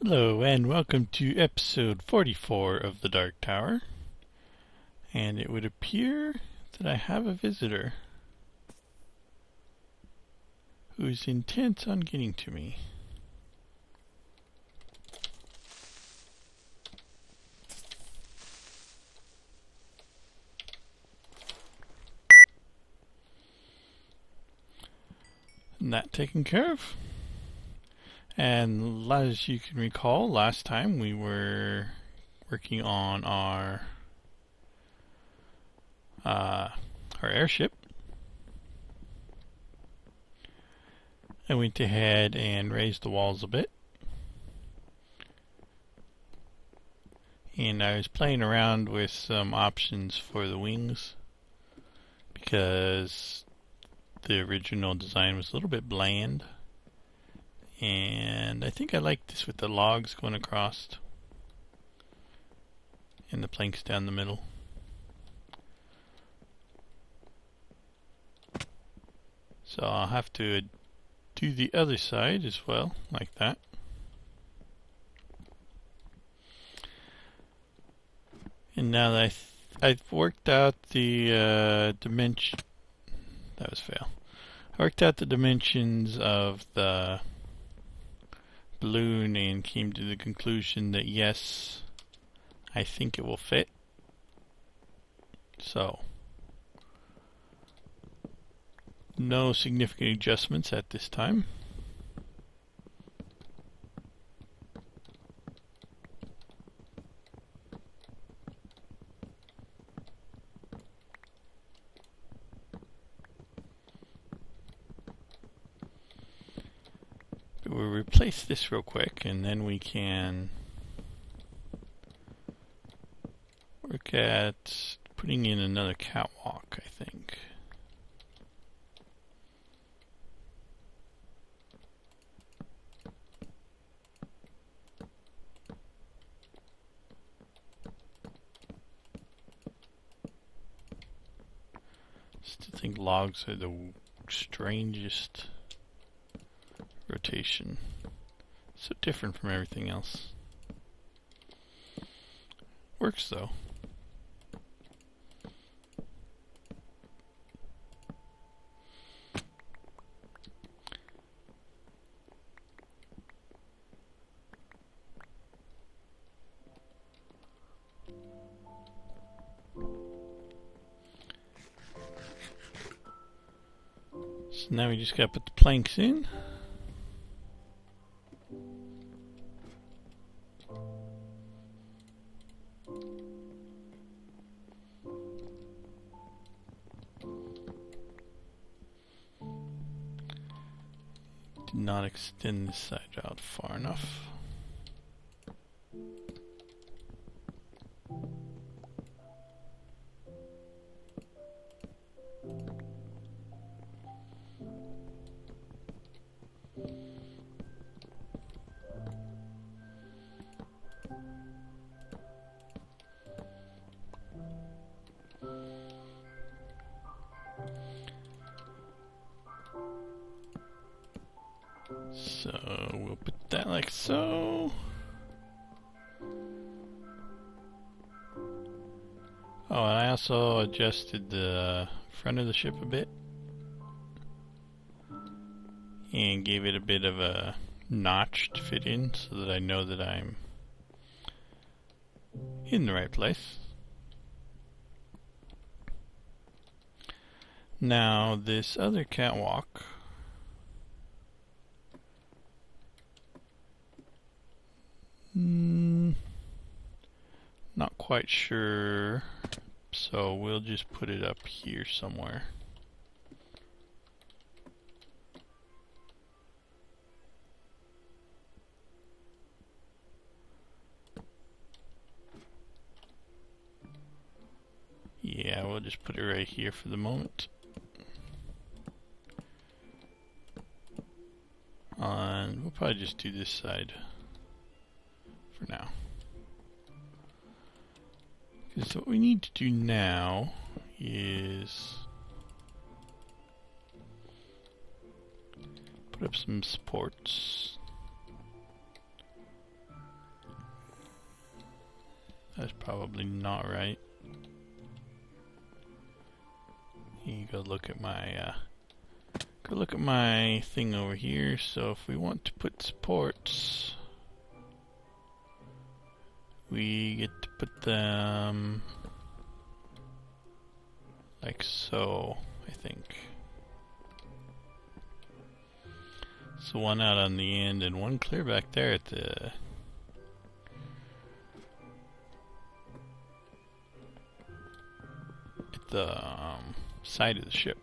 Hello and welcome to episode 44 of the Dark Tower. And it would appear that I have a visitor who's intent on getting to me. And that taken care of. And as you can recall, last time we were working on our airship. I went ahead and raised the walls a bit. And I was playing around with some options for the wings because the original design was a little bit bland. And I think I like this with the logs going across and the planks down the middle. So I'll have to do the other side as well, like that. And now that I've worked out the dimension, that was fail. I worked out the dimensions of the balloon and came to the conclusion that yes, I think it will fit. So no significant adjustments at this time. But we'll replace this real quick and then we can work at putting in another catwalk, I think. Still think logs are the strangest rotation. So different from everything else. Works though. So now we just gotta put the planks in. Did not extend this side out far enough. So we'll put that like so. Oh, and I also adjusted the front of the ship a bit and gave it a bit of a notch to fit in so that I know that I'm in the right place. Now this other catwalk, not quite sure, so we'll just put it up here somewhere. Yeah, we'll just put it right here for the moment. And we'll probably just do this side for now. So what we need to do now is put up some supports. That's probably not right. You go look at my thing over here. So if we want to put supports, we get to put them like so, I think. So one out on the end and one clear back there at the side of the ship.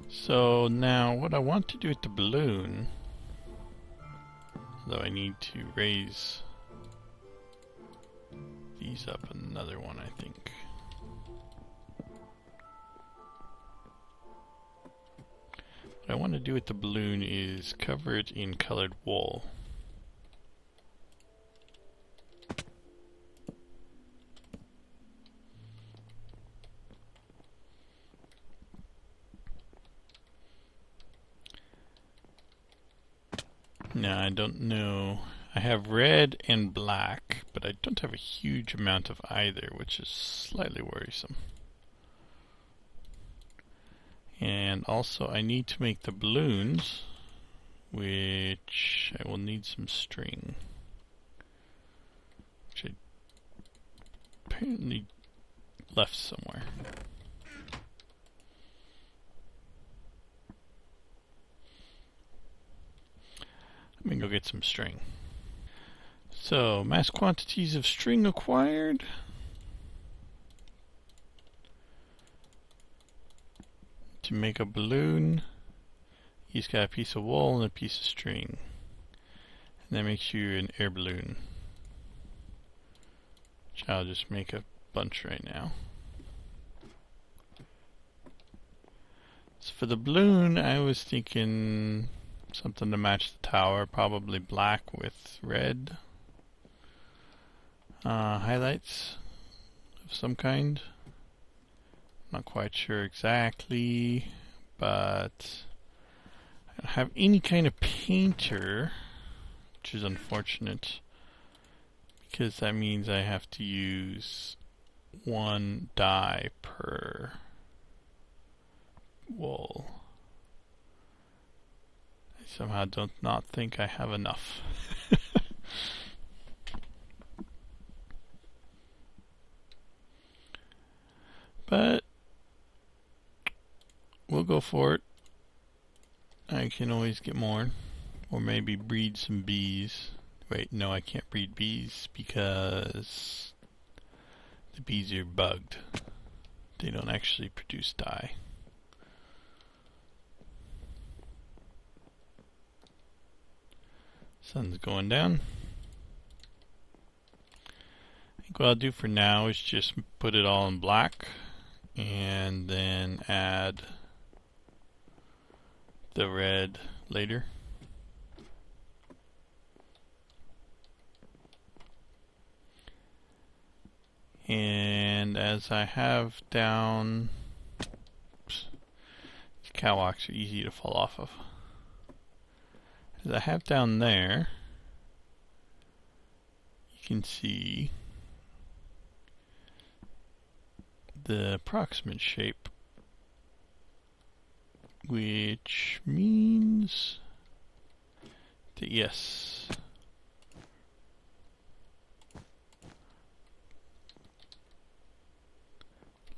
So now what I want to do with the balloon, though I need to raise these up another one, I think. What I want to do with the balloon is cover it in colored wool. Now I don't know. I have red and black, but I don't have a huge amount of either, which is slightly worrisome. And also I need to make the balloons, which I will need some string, which I apparently left somewhere. Let me go get some string. So, mass quantities of string acquired. To make a balloon, he's got a piece of wool and a piece of string. And that makes you an air balloon, which I'll just make a bunch right now. So for the balloon, I was thinking something to match the tower, probably black with red highlights of some kind. Not quite sure exactly, but I don't have any kind of painter, which is unfortunate because that means I have to use one dye per wool. I somehow don't not think I have enough. But we'll go for it. I can always get more, or maybe breed some bees. Wait, no, I can't breed bees because the bees are bugged. They don't actually produce dye. Sun's going down. I think what I'll do for now is just put it all in black and then add the red later. And as I have down, oops, these catwalks are easy to fall off of. As I have down there, you can see the approximate shape, which means that yes,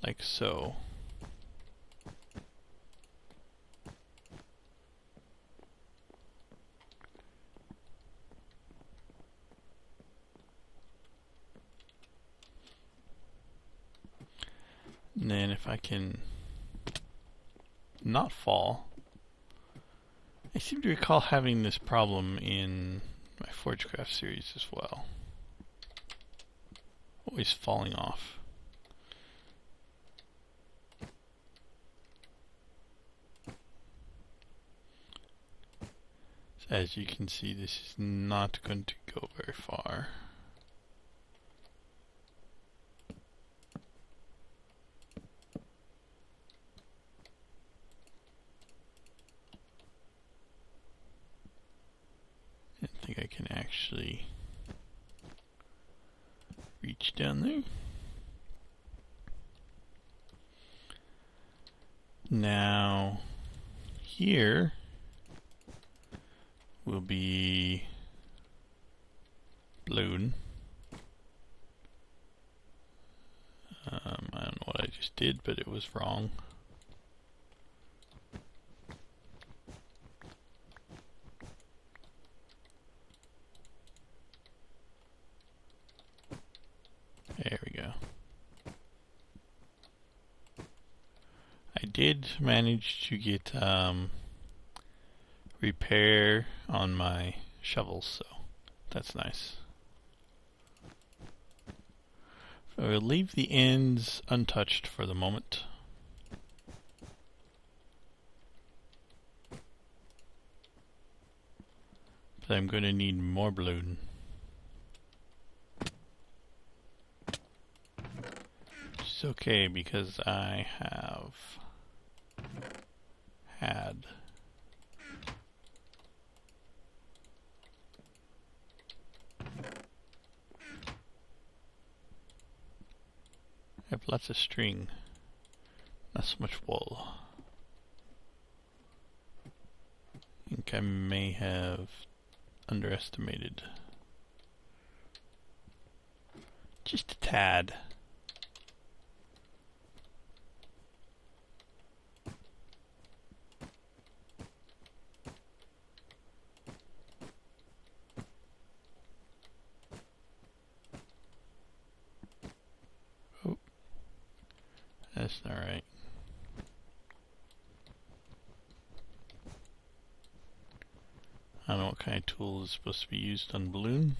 like so. And then if I can not fall, I seem to recall having this problem in my Forgecraft series as well. Always falling off. So as you can see, this is not going to go very far. I don't think I can actually reach down there. Now, here will be balloon. I don't know what I just did, but it was wrong. There we go. I did manage to get repair on my shovels, so that's nice. So we'll leave the ends untouched for the moment. But I'm going to need more balloon. Which is okay because I have had I have lots of string, not so much wool. I think I may have underestimated. Just a tad. That's not right. I don't know what kind of tool is supposed to be used on balloon.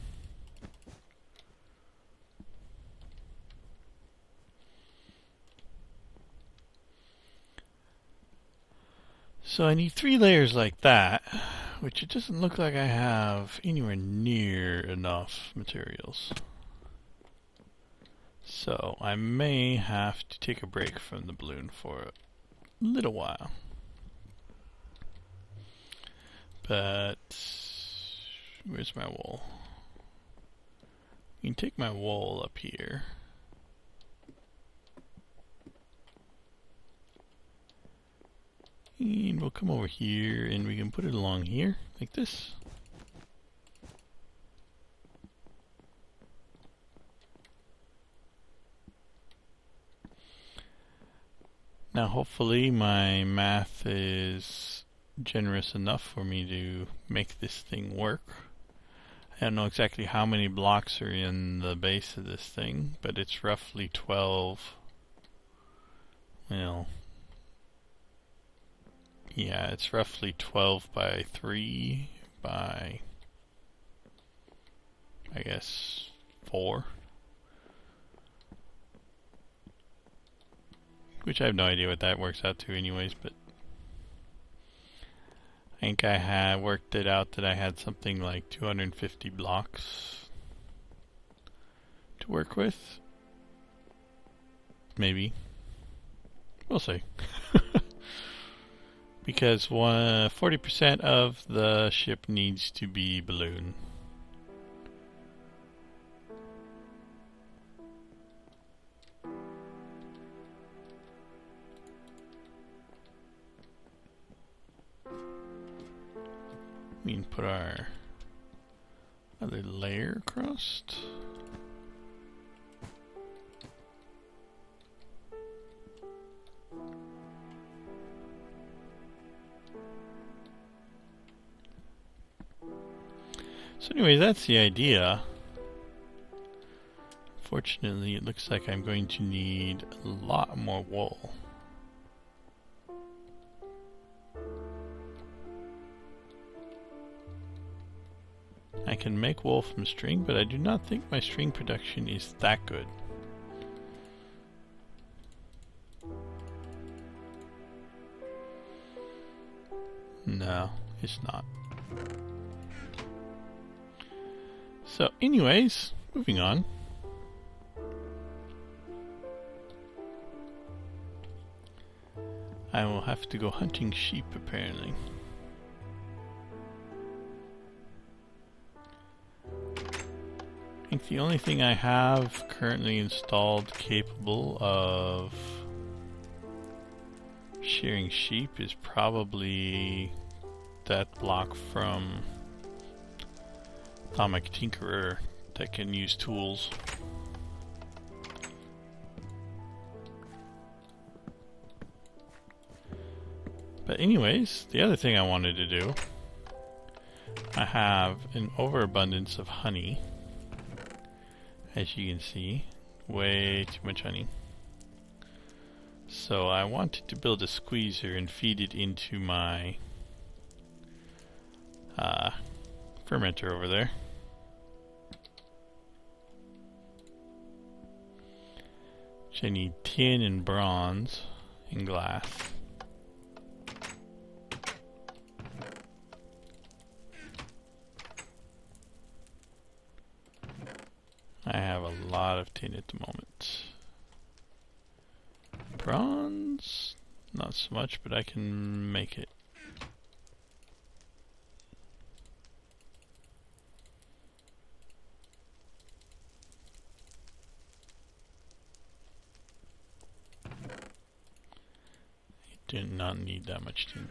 So I need 3 layers like that, which it doesn't look like I have anywhere near enough materials. So I may have to take a break from the balloon for a little while. But where's my wool? You can take my wool up here. And we'll come over here and we can put it along here like this. Now hopefully my math is generous enough for me to make this thing work. I don't know exactly how many blocks are in the base of this thing, but it's roughly 12. Well, yeah, it's roughly 12 by 3 by, I guess, 4. Which I have no idea what that works out to anyways, but I think I had worked it out that I had something like 250 blocks to work with. Maybe. We'll see. Because 40% of the ship needs to be balloon. We can put our other layer across. So anyway, that's the idea. Fortunately, it looks like I'm going to need a lot more wool. I can make wool from string, but I do not think my string production is that good. No, it's not. So anyways, moving on. I will have to go hunting sheep apparently. I think the only thing I have currently installed capable of shearing sheep is probably that block from Atomic Tinkerer that can use tools. But anyways, the other thing I wanted to do, I have an overabundance of honey. As you can see, way too much honey. So I wanted to build a squeezer and feed it into my fermenter over there. Which I need tin and bronze and glass. I have a lot of tin at the moment. Bronze, not so much, but I can make it. I do not need that much tin.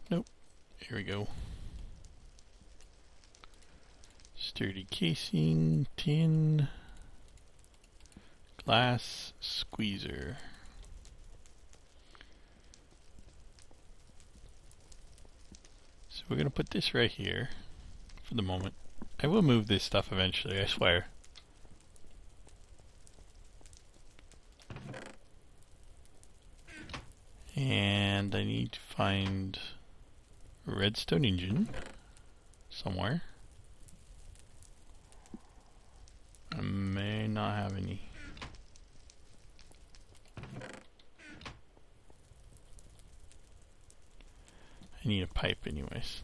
Nope. Here we go. Sturdy casing, tin, glass, squeezer. So we're gonna put this right here for the moment. I will move this stuff eventually, I swear. And I need to find a redstone engine somewhere. I may not have any. I need a pipe anyways.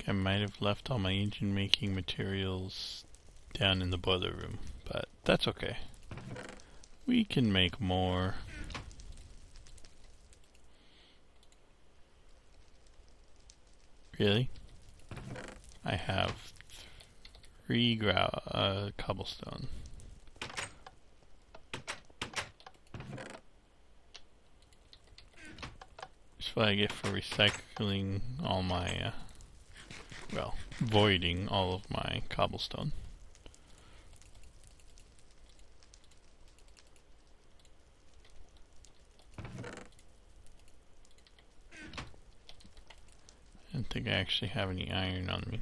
I might have left all my engine making materials down in the boiler room, but that's okay. We can make more. Really? I have 3 cobblestone. That's what I get for recycling all my, well, voiding all of my cobblestone. I don't think I actually have any iron on me.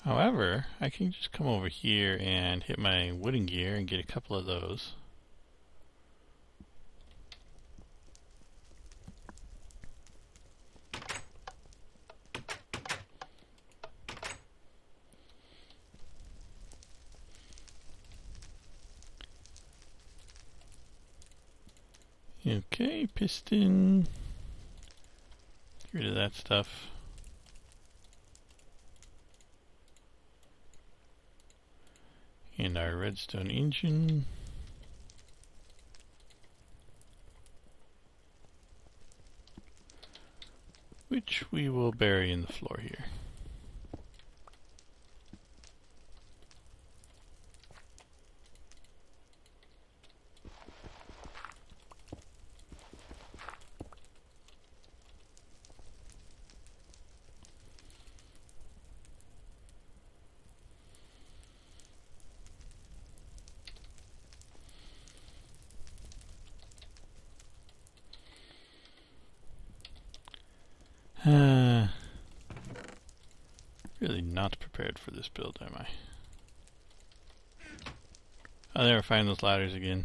However, I can just come over here and hit my wooden gear and get a couple of those. Okay, piston. Get rid of that stuff. And our redstone engine. Which we will bury in the floor here. Really not prepared for this build, am I? I'll never find those ladders again.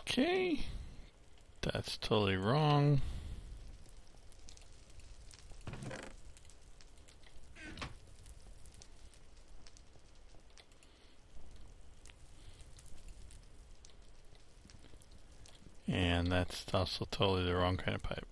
Okay, that's totally wrong. And that's also totally the wrong kind of pipe.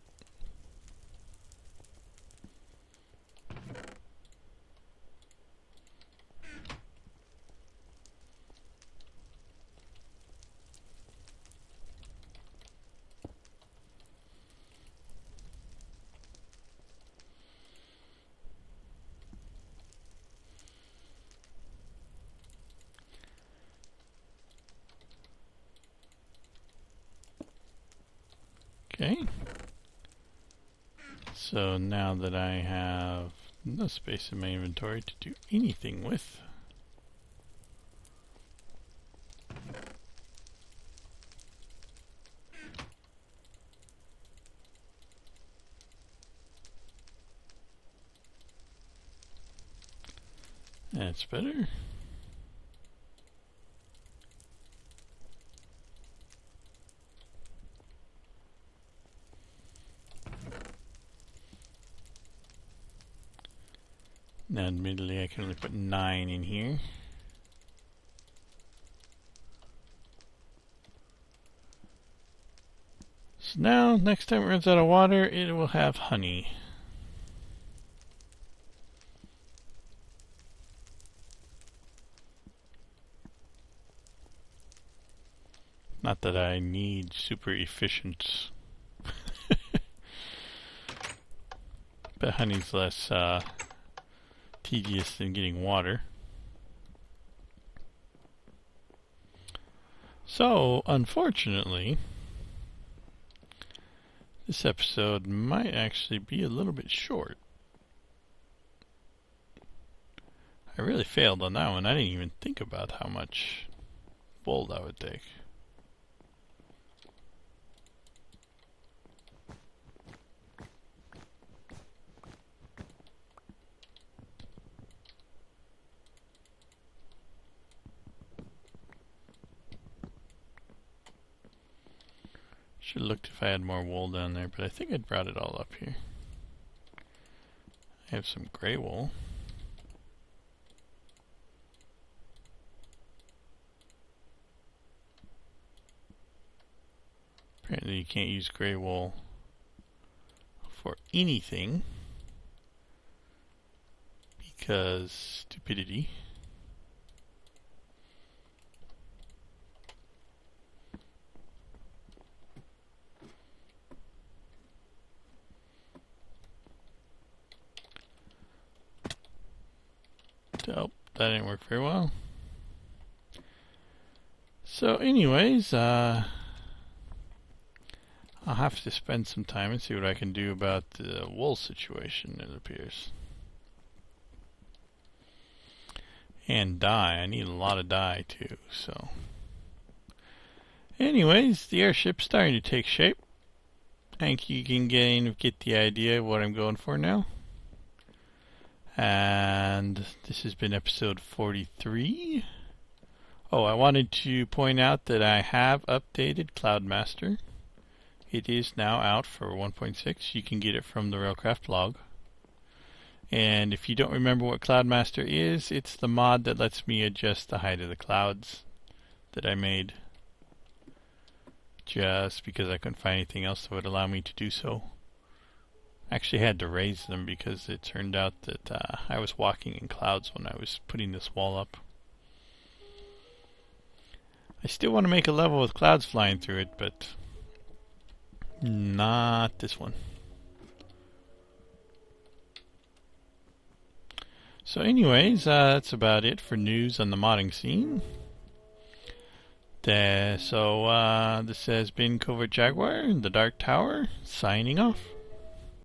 Okay. So now that I have no space in my inventory to do anything with, that's better. Now admittedly I can only put 9 in here. So now, next time it runs out of water, it will have honey. Not that I need super efficient, but honey's less tedious than getting water. So, unfortunately, this episode might actually be a little bit short. I really failed on that one. I didn't even think about how much wool that would take. Should have looked if I had more wool down there, but I think I brought it all up here. I have some gray wool. Apparently you can't use gray wool for anything because stupidity. Oh, that didn't work very well. So anyways, I'll have to spend some time and see what I can do about the wool situation, it appears. And dye. I need a lot of dye too, so. Anyways, the airship's starting to take shape. I think you can get the idea of what I'm going for now. And this has been episode 43. Oh, I wanted to point out that I have updated Cloudmaster. It is now out for 1.6. You can get it from the railcraft blog. And if you don't remember what Cloudmaster is, it's the mod that lets me adjust the height of the clouds that I made. Just because I couldn't find anything else that would allow me to do so. I actually had to raise them because it turned out that I was walking in clouds when I was putting this wall up. I still want to make a level with clouds flying through it, but not this one. So anyways, that's about it for news on the modding scene. This has been Covert Jaguar, the Dark Tower, signing off.